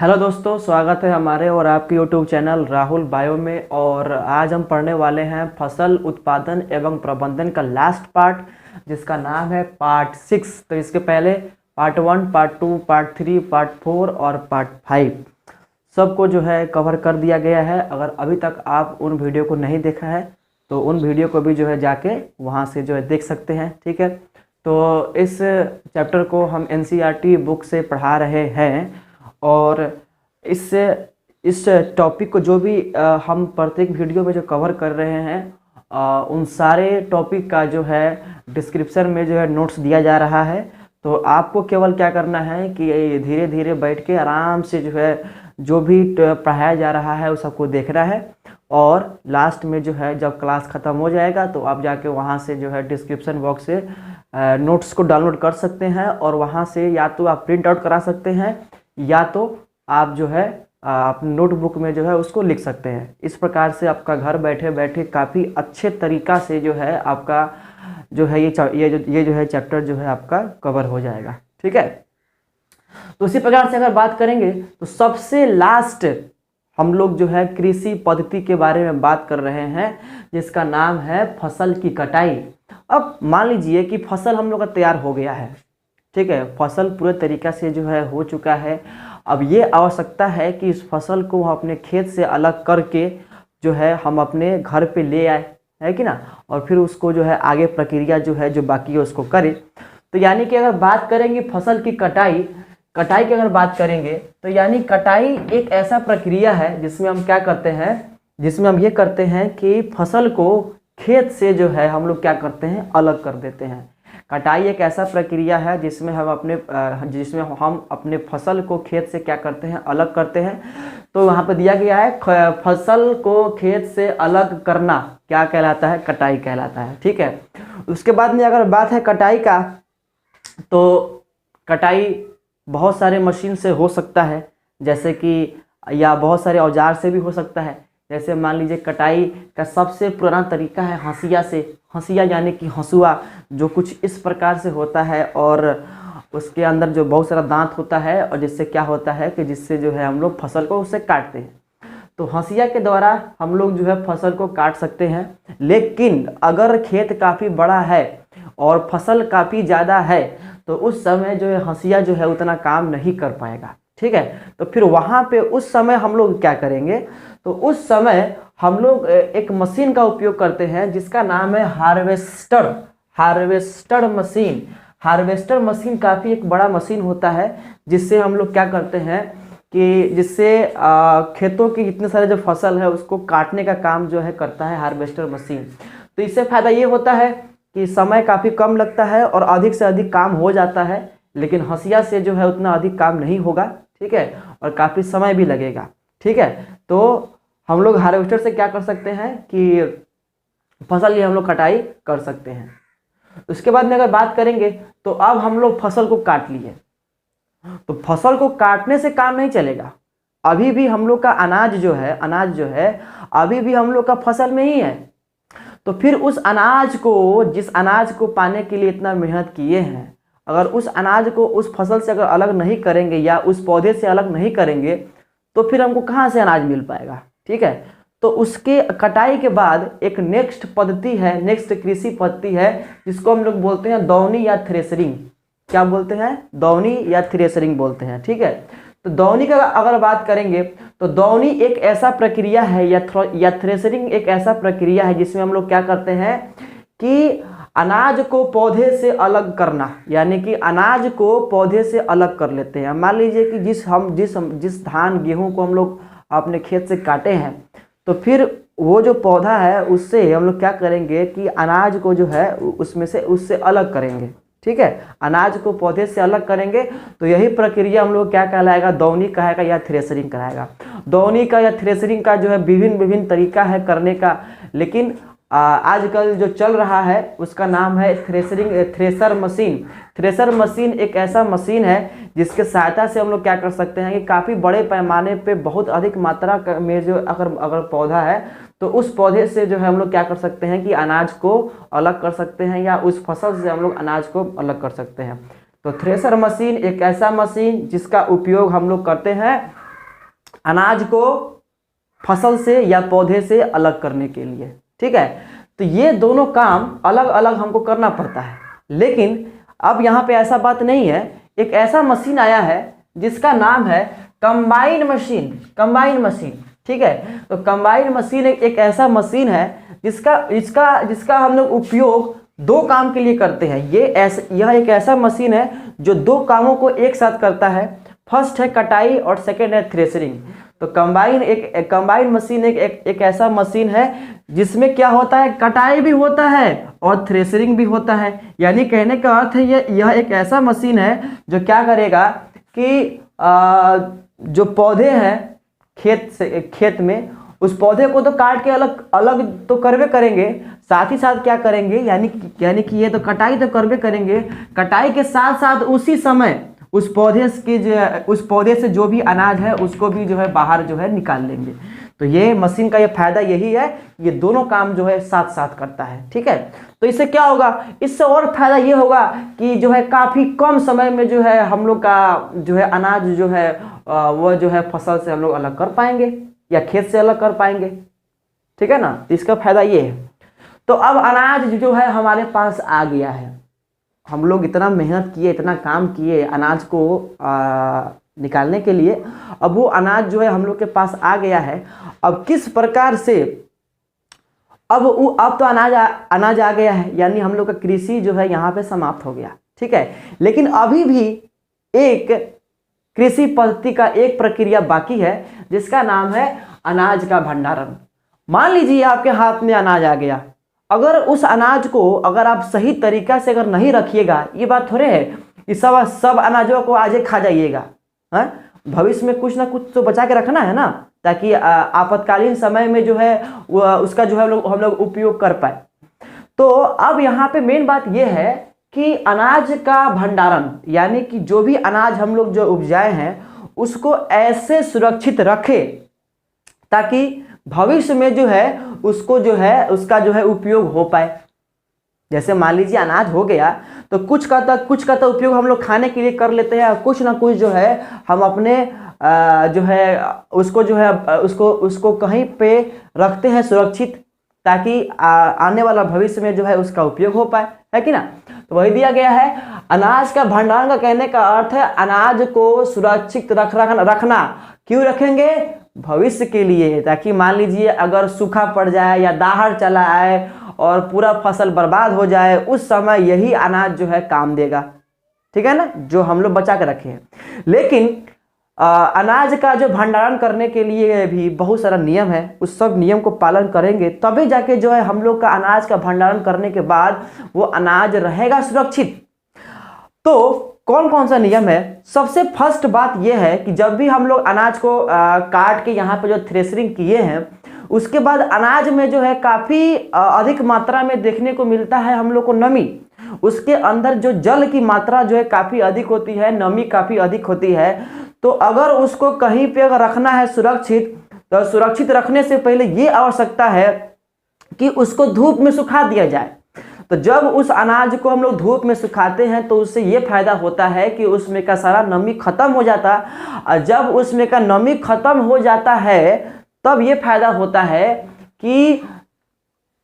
Hello दोस्तों, स्वागत है हमारे और आपके यूट्यूब चैनल राहुल बायो में। और आज हम पढ़ने वाले हैं फसल उत्पादन एवं प्रबंधन का लास्ट पार्ट, जिसका नाम है पार्ट 6। तो इसके पहले पार्ट 1, पार्ट 2, पार्ट 3, पार्ट 4 और पार्ट 5 सबको जो है कवर कर दिया गया है। अगर अभी तक आप उन वीडियो को नहीं देखा है तो उन वीडियो को भी जो है जाके वहाँ से जो है देख सकते हैं, ठीक है। तो इस चैप्टर को हम एनसीईआरटी बुक से पढ़ा रहे हैं और इस टॉपिक को जो भी हम प्रत्येक वीडियो में जो कवर कर रहे हैं उन सारे टॉपिक का जो है डिस्क्रिप्शन में जो है नोट्स दिया जा रहा है। तो आपको केवल क्या करना है कि धीरे धीरे बैठ के आराम से जो है जो भी पढ़ाया जा रहा है उस सबको देखना है। और लास्ट में जो है जब क्लास ख़त्म हो जाएगा तो आप जाके वहाँ से जो है डिस्क्रिप्शन बॉक्स से नोट्स को डाउनलोड कर सकते हैं और वहाँ से या तो आप प्रिंट आउट करा सकते हैं या तो आप जो है अपने नोटबुक में जो है उसको लिख सकते हैं। इस प्रकार से आपका घर बैठे बैठे काफ़ी अच्छे तरीक़ा से जो है आपका जो है ये जो है चैप्टर जो है आपका कवर हो जाएगा, ठीक है। तो इसी प्रकार से अगर बात करेंगे तो सबसे लास्ट हम लोग जो है कृषि पद्धति के बारे में बात कर रहे हैं, जिसका नाम है फसल की कटाई। अब मान लीजिए कि फसल हम लोग का तैयार हो गया है, ठीक है, फसल पूरे तरीक़ा से जो है हो चुका है। अब ये आवश्यकता है कि इस फसल को हम अपने खेत से अलग करके जो है हम अपने घर पे ले आए, है कि ना, और फिर उसको जो है आगे प्रक्रिया जो है जो बाकी है उसको करें। तो यानी कि अगर बात करेंगे फसल की कटाई की अगर बात करेंगे तो यानी कटाई एक ऐसा प्रक्रिया है जिसमें हम क्या करते हैं, जिसमें हम ये करते हैं कि फसल को खेत से जो है हम लोग क्या करते हैं, अलग कर देते हैं। कटाई एक ऐसा प्रक्रिया है जिसमें हम अपने फसल को खेत से क्या करते हैं, अलग करते हैं। तो वहाँ पर दिया गया है फसल को खेत से अलग करना क्या कहलाता है, कटाई कहलाता है, ठीक है। उसके बाद में अगर बात है कटाई का, तो कटाई बहुत सारे मशीन से हो सकता है, जैसे कि या बहुत सारे औजार से भी हो सकता है। जैसे मान लीजिए कटाई का सबसे पुराना तरीका है हंसिया से। हंसिया यानी कि हंसुआ, जो कुछ इस प्रकार से होता है और उसके अंदर जो बहुत सारा दांत होता है और जिससे क्या होता है कि जिससे जो है हम लोग फसल को उससे काटते हैं। तो हंसिया के द्वारा हम लोग जो है फसल को काट सकते हैं। लेकिन अगर खेत काफ़ी बड़ा है और फसल काफ़ी ज़्यादा है तो उस समय जो है हंसिया जो है उतना काम नहीं कर पाएगा, ठीक है। तो फिर वहाँ पे उस समय हम लोग क्या करेंगे, तो उस समय हम लोग एक मशीन का उपयोग करते हैं जिसका नाम है हार्वेस्टर मशीन। हार्वेस्टर मशीन काफ़ी एक बड़ा मशीन होता है जिससे हम लोग क्या करते हैं कि जिससे खेतों की जितने सारे जो फसल है उसको काटने का काम जो है करता है हार्वेस्टर मशीन। तो इससे फ़ायदा ये होता है कि समय काफ़ी कम लगता है और अधिक से अधिक काम हो जाता है। लेकिन हंसिया से जो है उतना अधिक काम नहीं होगा, ठीक है, और काफ़ी समय भी लगेगा, ठीक है। तो हम लोग हार्वेस्टर से क्या कर सकते हैं कि फसल की हम लोग कटाई कर सकते हैं। उसके बाद में अगर बात करेंगे तो अब हम लोग फसल को काट लिए, तो फसल को काटने से काम नहीं चलेगा। अभी भी हम लोग का अनाज जो है अभी भी हम लोग का फसल में ही है। तो फिर उस अनाज को, जिस अनाज को पाने के लिए इतना मेहनत किए हैं, अगर उस अनाज को उस फसल से अगर अलग नहीं करेंगे या उस पौधे से अलग नहीं करेंगे तो फिर हमको कहाँ से अनाज मिल पाएगा, ठीक है। तो उसके कटाई के बाद एक नेक्स्ट कृषि पद्धति है जिसको हम लोग बोलते हैं दौनी या थ्रेसरिंग। क्या बोलते हैं, दौनी या थ्रेसरिंग बोलते हैं, ठीक है। तो दौनी का अगर बात करेंगे तो दौनी एक ऐसा प्रक्रिया है या थ्रेसरिंग एक ऐसा प्रक्रिया है जिसमें हम लोग क्या करते हैं कि अनाज को पौधे से अलग करना, यानी कि अनाज को पौधे से अलग कर लेते हैं। मान लीजिए कि जिस धान गेहूं को हम लोग अपने खेत से काटे हैं, तो फिर वो जो पौधा है उससे हम लोग क्या करेंगे कि अनाज को जो है उससे अलग करेंगे, ठीक है। अनाज को पौधे से अलग करेंगे। तो यही प्रक्रिया हम लोग क्या कहलाएगा, दौनी कहेगा या थ्रेसरिंग कहलाएगा। दौनी का या थ्रेसरिंग का जो है विभिन्न तरीका है करने का, लेकिन आजकल जो चल रहा है उसका नाम है थ्रेसर मशीन। थ्रेसर मशीन एक ऐसा मशीन है जिसके सहायता से हम लोग क्या कर सकते हैं कि काफ़ी बड़े पैमाने पे बहुत अधिक मात्रा में जो अगर पौधा है तो उस पौधे से जो है हम लोग क्या कर सकते हैं कि अनाज को अलग कर सकते हैं या उस फसल से हम लोग अनाज को अलग कर सकते हैं। तो थ्रेसर मशीन एक ऐसा मशीन जिसका उपयोग हम लोग करते हैं अनाज को फसल से या पौधे से अलग करने के लिए। ठीक है, तो ये दोनों काम अलग अलग हमको करना पड़ता है। लेकिन अब यहाँ पे ऐसा बात नहीं है, एक ऐसा मशीन आया है जिसका नाम है कंबाइन मशीन। कंबाइन मशीन, ठीक है, तो कंबाइन मशीन एक ऐसा मशीन है जिसका हम लोग उपयोग दो काम के लिए करते हैं। यह एक ऐसा मशीन है जो दो कामों को एक साथ करता है। फर्स्ट है कटाई और सेकेंड है थ्रेशरिंग। तो कंबाइन मशीन एक ऐसा मशीन है जिसमें क्या होता है, कटाई भी होता है और थ्रेशरिंग भी होता है। यानी कहने का अर्थ है यह एक ऐसा मशीन है जो क्या करेगा कि जो पौधे हैं खेत में, उस पौधे को तो काट के अलग अलग तो करवे करेंगे, साथ ही साथ क्या करेंगे, यानी कि ये तो कटाई तो करवे करेंगे, कटाई के साथ साथ उसी समय उस पौधे से जो भी अनाज है उसको भी जो है बाहर जो है निकाल लेंगे। तो ये मशीन का ये फायदा यही है, ये दोनों काम जो है साथ साथ करता है। ठीक है, तो इससे क्या होगा, इससे और फायदा ये होगा कि जो है काफी कम समय में जो है हम लोग का जो है अनाज जो है वो जो है फसल से हम लोग अलग कर पाएंगे या खेत से अलग कर पाएंगे। ठीक है ना, तो इसका फायदा ये है। तो अब अनाज जो है हमारे पास आ गया है, हम लोग इतना मेहनत किए, इतना काम किए अनाज को निकालने के लिए, अब वो अनाज जो है हम लोग के पास आ गया है। अब किस प्रकार से अब तो अनाज आ गया है, यानी हम लोग का कृषि जो है यहाँ पे समाप्त हो गया। ठीक है, लेकिन अभी भी एक कृषि पद्धति का एक प्रक्रिया बाकी है जिसका नाम है अनाज का भंडारण। मान लीजिए आपके हाथ में अनाज आ गया, अगर उस अनाज को अगर आप सही तरीका से अगर नहीं रखिएगा, ये बात थोड़े है कि सब अनाजों को आज ही खा जाइएगा। भविष्य में कुछ ना कुछ तो बचा के रखना है ना, ताकि आपातकालीन समय में जो है उसका जो है हम लोग उपयोग कर पाए। तो अब यहाँ पे मेन बात यह है कि अनाज का भंडारण, यानी कि जो भी अनाज हम लोग जो उपजाए हैं उसको ऐसे सुरक्षित रखें ताकि भविष्य में जो है उसको जो है उसका जो है उपयोग हो पाए। जैसे मान लीजिए अनाज हो गया तो कुछ का तो उपयोग हम लोग खाने के लिए कर लेते हैं, कुछ ना कुछ जो है हम अपने जो है उसको जो है उसको कहीं पे रखते हैं सुरक्षित, ताकि आने वाला भविष्य में जो है उसका उपयोग हो पाए, है कि ना। तो वही दिया गया है। अनाज का भंडारण का कहने का अर्थ है अनाज को सुरक्षित रखना। क्यों रखेंगे, भविष्य के लिए, ताकि मान लीजिए अगर सूखा पड़ जाए या दाहड़ चला आए और पूरा फसल बर्बाद हो जाए, उस समय यही अनाज जो है काम देगा। ठीक है ना, जो हम लोग बचा के रखे हैं। लेकिन अनाज का जो भंडारण करने के लिए भी बहुत सारा नियम है, उस सब नियम को पालन करेंगे तभी जाके जो है हम लोग का अनाज का भंडारण करने के बाद वो अनाज रहेगा सुरक्षित। तो कौन कौन सा नियम है, सबसे फर्स्ट बात यह है कि जब भी हम लोग अनाज को काट के यहाँ पे जो थ्रेशरिंग किए हैं, उसके बाद अनाज में जो है काफ़ी अधिक मात्रा में देखने को मिलता है हम लोग को नमी। उसके अंदर जो जल की मात्रा जो है काफ़ी अधिक होती है, नमी काफ़ी अधिक होती है। तो अगर उसको कहीं पे अगर रखना है सुरक्षित, तो सुरक्षित रखने से पहले ये आवश्यकता है कि उसको धूप में सुखा दिया जाए। तो जब उस अनाज को हम लोग धूप में सुखाते हैं तो उससे ये फायदा होता है कि उसमें का सारा नमी खत्म हो जाता है। और जब उसमें का नमी खत्म हो जाता है तब ये फायदा होता है कि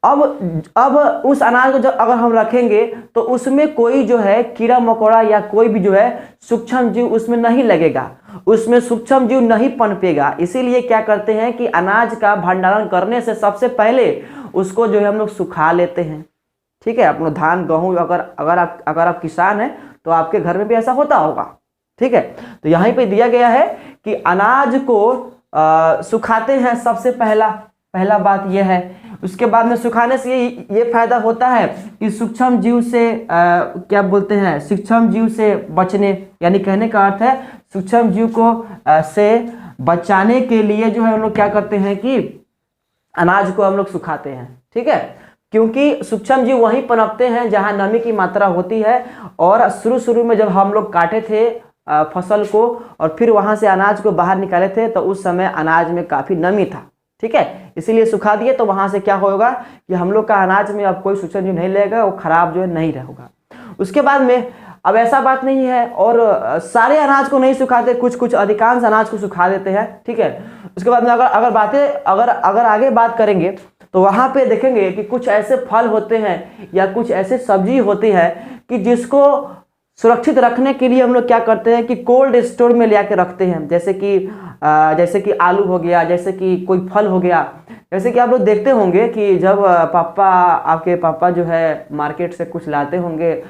अब उस अनाज को जब अगर हम रखेंगे तो उसमें कोई जो है कीड़ा मकोड़ा या कोई भी जो है सूक्ष्म जीव उसमें नहीं लगेगा, उसमें सूक्ष्म जीव नहीं पनपेगा। इसीलिए क्या करते हैं कि अनाज का भंडारण करने से सबसे पहले उसको जो है हम लोग सुखा लेते हैं। ठीक है, अपना धान गेहूँ अगर आप किसान हैं तो आपके घर में भी ऐसा होता होगा। ठीक है, तो यहीं पे दिया गया है कि अनाज को सुखाते हैं, सबसे पहला बात यह है। उसके बाद में सुखाने से ये फायदा होता है कि सूक्ष्म जीव से क्या बोलते हैं, सूक्ष्म जीव से बचने, यानी कहने का अर्थ है सूक्ष्म जीव को से बचाने के लिए जो है हम लोग क्या करते हैं कि अनाज को हम लोग सुखाते हैं। ठीक है, क्योंकि सूक्ष्म जीव वहीं पनपते हैं जहां नमी की मात्रा होती है। और शुरू में जब हम लोग काटे थे फसल को और फिर वहां से अनाज को बाहर निकाले थे तो उस समय अनाज में काफ़ी नमी था। ठीक है, इसीलिए सुखा दिए तो वहां से क्या होगा कि हम लोग का अनाज में अब कोई सूक्ष्म जीव नहीं लगेगा, वो खराब जो है नहीं रहेगा। उसके बाद में अब ऐसा बात नहीं है, और सारे अनाज को नहीं सुखाते, कुछ कुछ अधिकांश अनाज को सुखा देते हैं, ठीक है। उसके बाद में अगर आगे बात करेंगे तो वहाँ पे देखेंगे कि कुछ ऐसे फल होते हैं या कुछ ऐसे सब्जी होती है कि जिसको सुरक्षित रखने के लिए हम लोग क्या करते हैं कि कोल्ड स्टोर में ले आके रखते हैं। जैसे कि आलू हो गया, जैसे कि कोई फल हो गया। जैसे कि आप लोग देखते होंगे कि जब आपके पापा जो है मार्केट से कुछ लाते होंगे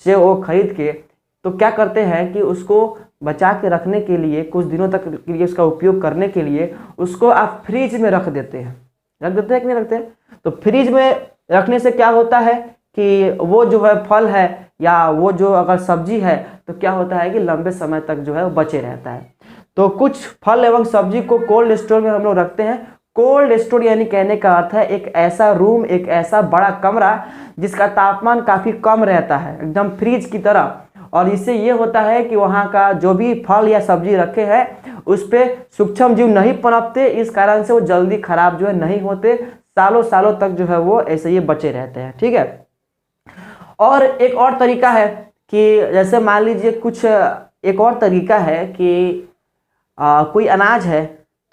से वो खरीद के, तो क्या करते हैं कि उसको बचा के रखने के लिए, कुछ दिनों तक के लिए उसका उपयोग करने के लिए उसको आप फ्रिज में रख देते हैं कि नहीं रखते? तो फ्रिज में रखने से क्या होता है कि वो जो है फल है या वो जो अगर सब्जी है तो क्या होता है कि लंबे समय तक जो है वो बचे रहता है। तो कुछ फल एवं सब्जी को कोल्ड स्टोर में हम लोग रखते हैं। कोल्ड स्टोर यानी कहने का अर्थ है एक ऐसा रूम, एक ऐसा बड़ा कमरा जिसका तापमान काफ़ी कम रहता है, एकदम फ्रिज की तरह। और इससे ये होता है कि वहाँ का जो भी फल या सब्जी रखे हैं उस पर सूक्ष्म जीव नहीं पनपते, इस कारण से वो जल्दी खराब जो है नहीं होते, सालों सालों तक जो है वो ऐसे ही बचे रहते हैं, ठीक है। और एक और तरीका है कि जैसे मान लीजिए एक और तरीका है कि कोई अनाज है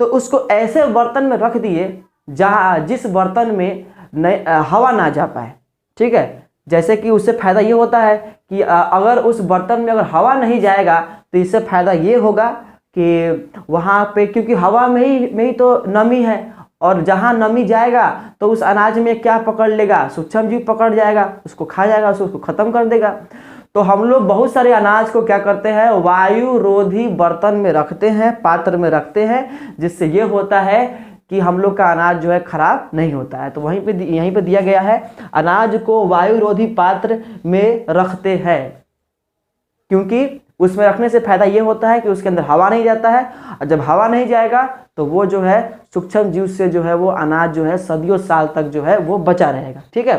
तो उसको ऐसे बर्तन में रख दिए जिस बर्तन में हवा ना जा पाए, ठीक है। जैसे कि उससे फ़ायदा ये होता है कि अगर उस बर्तन में अगर हवा नहीं जाएगा तो इससे फ़ायदा ये होगा कि वहाँ पे, क्योंकि हवा में ही तो नमी है, और जहाँ नमी जाएगा तो उस अनाज में क्या पकड़ लेगा, सूक्ष्म जीव पकड़ जाएगा, उसको खा जाएगा, उसको ख़त्म कर देगा। तो हम लोग बहुत सारे अनाज को क्या करते हैं, वायु रोधी बर्तन में रखते हैं, पात्र में रखते हैं, जिससे ये होता है कि हम लोग का अनाज जो है खराब नहीं होता है। तो यहीं पे दिया गया है, अनाज को वायु रोधी पात्र में रखते हैं, क्योंकि उसमें रखने से फायदा ये होता है कि उसके अंदर हवा नहीं जाता है, और जब हवा नहीं जाएगा तो वो जो है सूक्ष्म जीव से जो है वो अनाज जो है सदियों साल तक जो है वो बचा रहेगा, ठीक है।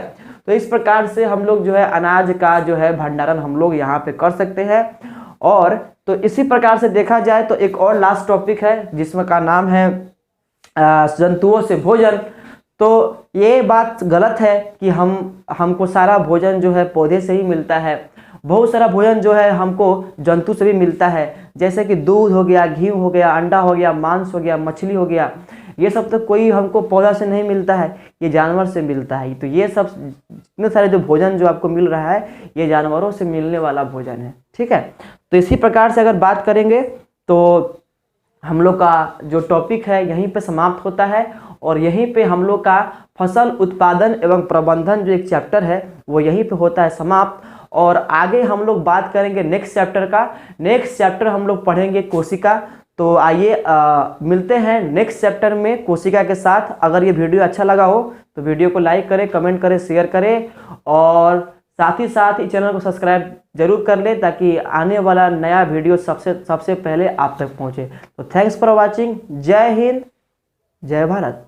तो इस प्रकार से हम लोग जो है अनाज का जो है भंडारण हम लोग यहाँ पे कर सकते हैं। और तो इसी प्रकार से देखा जाए तो एक और लास्ट टॉपिक है जिसमें का नाम है जंतुओं से भोजन। तो ये बात गलत है कि हमको सारा भोजन जो है पौधे से ही मिलता है। बहुत सारा भोजन जो है हमको जंतु से भी मिलता है, जैसे कि दूध हो गया, घी हो गया, अंडा हो गया, मांस हो गया, मछली हो गया। ये सब तो कोई हमको पौधा से नहीं मिलता है, ये जानवर से मिलता है। तो ये सब इतने सारे जो भोजन जो आपको मिल रहा है ये जानवरों से मिलने वाला भोजन है, ठीक है। तो इसी प्रकार से अगर बात करेंगे तो हम लोग का जो टॉपिक है यहीं पे समाप्त होता है, और यहीं पे हम लोग का फसल उत्पादन एवं प्रबंधन जो एक चैप्टर है वो यहीं पे होता है समाप्त। और आगे हम लोग बात करेंगे नेक्स्ट चैप्टर का। नेक्स्ट चैप्टर हम लोग पढ़ेंगे कोशिका। तो आइए मिलते हैं नेक्स्ट चैप्टर में कोशिका के साथ। अगर ये वीडियो अच्छा लगा हो तो वीडियो को लाइक करें, कमेंट करें, शेयर करें, और साथ ही इस चैनल को सब्सक्राइब जरूर कर लें ताकि आने वाला नया वीडियो सबसे पहले आप तक पहुंचे। तो थैंक्स फॉर वॉचिंग। जय हिंद, जय भारत।